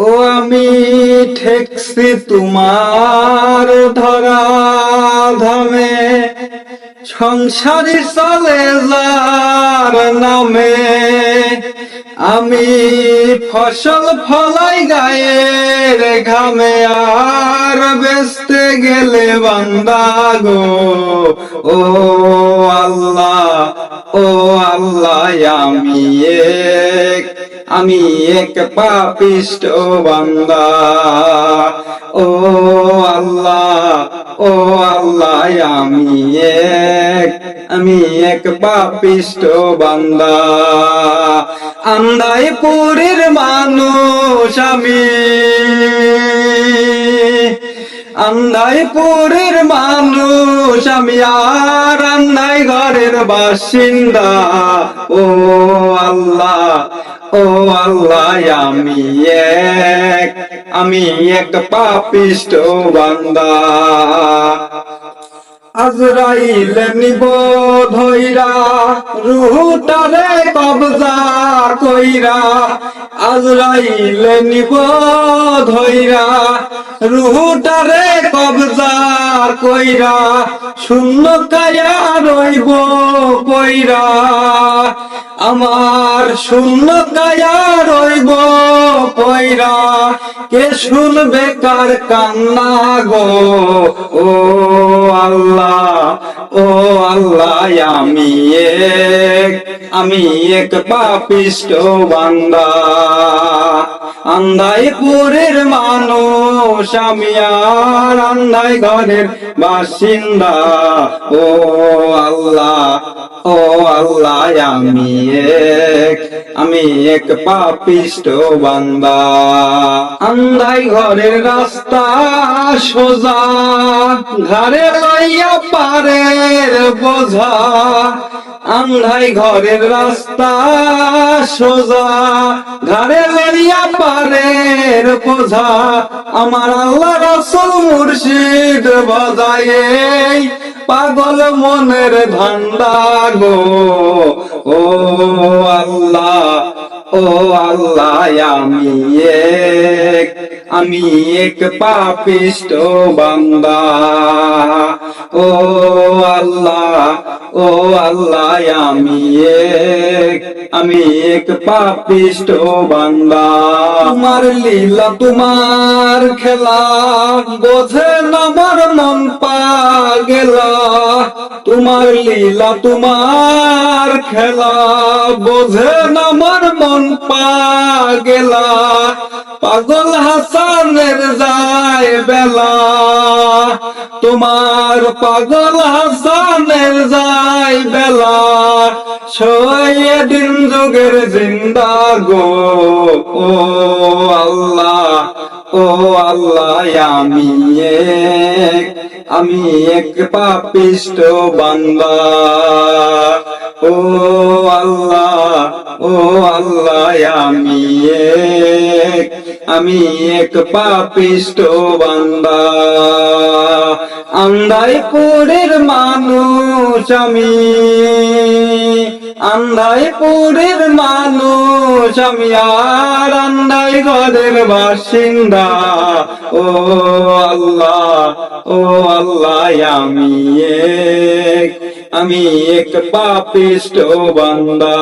ও আমি ঠেকছি তোমার ধরা ধামে, সংসারী চলে যার নামে। আমি ফসল ফলাই গায়ের ঘামে, আর বেচতে গেলে বান্দা গো। ও আল্লাহ, ও আল্লাহ, আমি এক পাপিষ্ঠ বান্দা। ও আল্লাহ, ও আল্লাহ, আমি এক পাপিষ্ঠ বান্দা। আন্দাইপুরের মানুষ আমি, আন্দাইপুরের মানুষ আমি, আর আন্দাই ঘরের বাসিন্দা। ও আল্লাহ, ও আল্লাহ, আমি এক পাপিষ্ঠ বান্দা। আজরাইল নিব ধইরা, রুহটারে কবজা কইরা। আজরাইল নিব ধইরা, রুহটারে কবজা কইরা। শূন্য কায়া রইব পইরা, আমার শূন্য কায়া রইব পইরা। কে শুনবে কার কান্না গো। ও আল্লাহ, ও আল্লাহ, আমি এক পাপিষ্ঠ বান্দা। আন্দাইপুরের মানুষ আমি, আর আন্দাই ঘরের বাসিন্দা। ও আল্লাহ, ও আল্লাহ, আমি এক পাপিষ্ঠ বান্দা। আন্দাই ঘরের রাস্তা সোজা, ঘরে লইয়া পারের বোঝা। আন্ধাই ঘরের রাস্তা সোজা, ঘরে লইয়া পারের বোঝা। আমার আল্লাহ রাসূল মুর্শিদ বাজায়ে, পাগল মনের ধান্দা গো। ও আল্লাহ, ও আল্লাহ, আমি এক পাপিষ্ঠ বান্দা। ও আল্লাহ, ও আল্লাহ, আমি এক পাপিষ্ঠ বান্দা। তোমার লীলা তোমার খেলা, বোঝে আমার মন পাগলা। তোমার লীলা তোমার খেলা, বোঝে আমার মন পাগলা। পাগল হাসানের যায় বেলা, তোমার পাগল হাসানের যায় বেলা। ছয় দিন যুগের জিন্দা গো। ও আল্লাহ, ও আল্লাহ, আমি এক পাপিষ্ঠ বান্দা। ও আল্লাহ, ও আল্লাহ, আমি এক পাপিষ্ঠ বান্দা। আন্দাইপুরের মানুষ আমি, আন্দাইপুরের মানুষ আমি, আর আন্দাই ঘরের বাসিন্দা। ও আল্লাহ, ও আল্লাহ, আমি এক পাপিষ্ঠ বান্দা।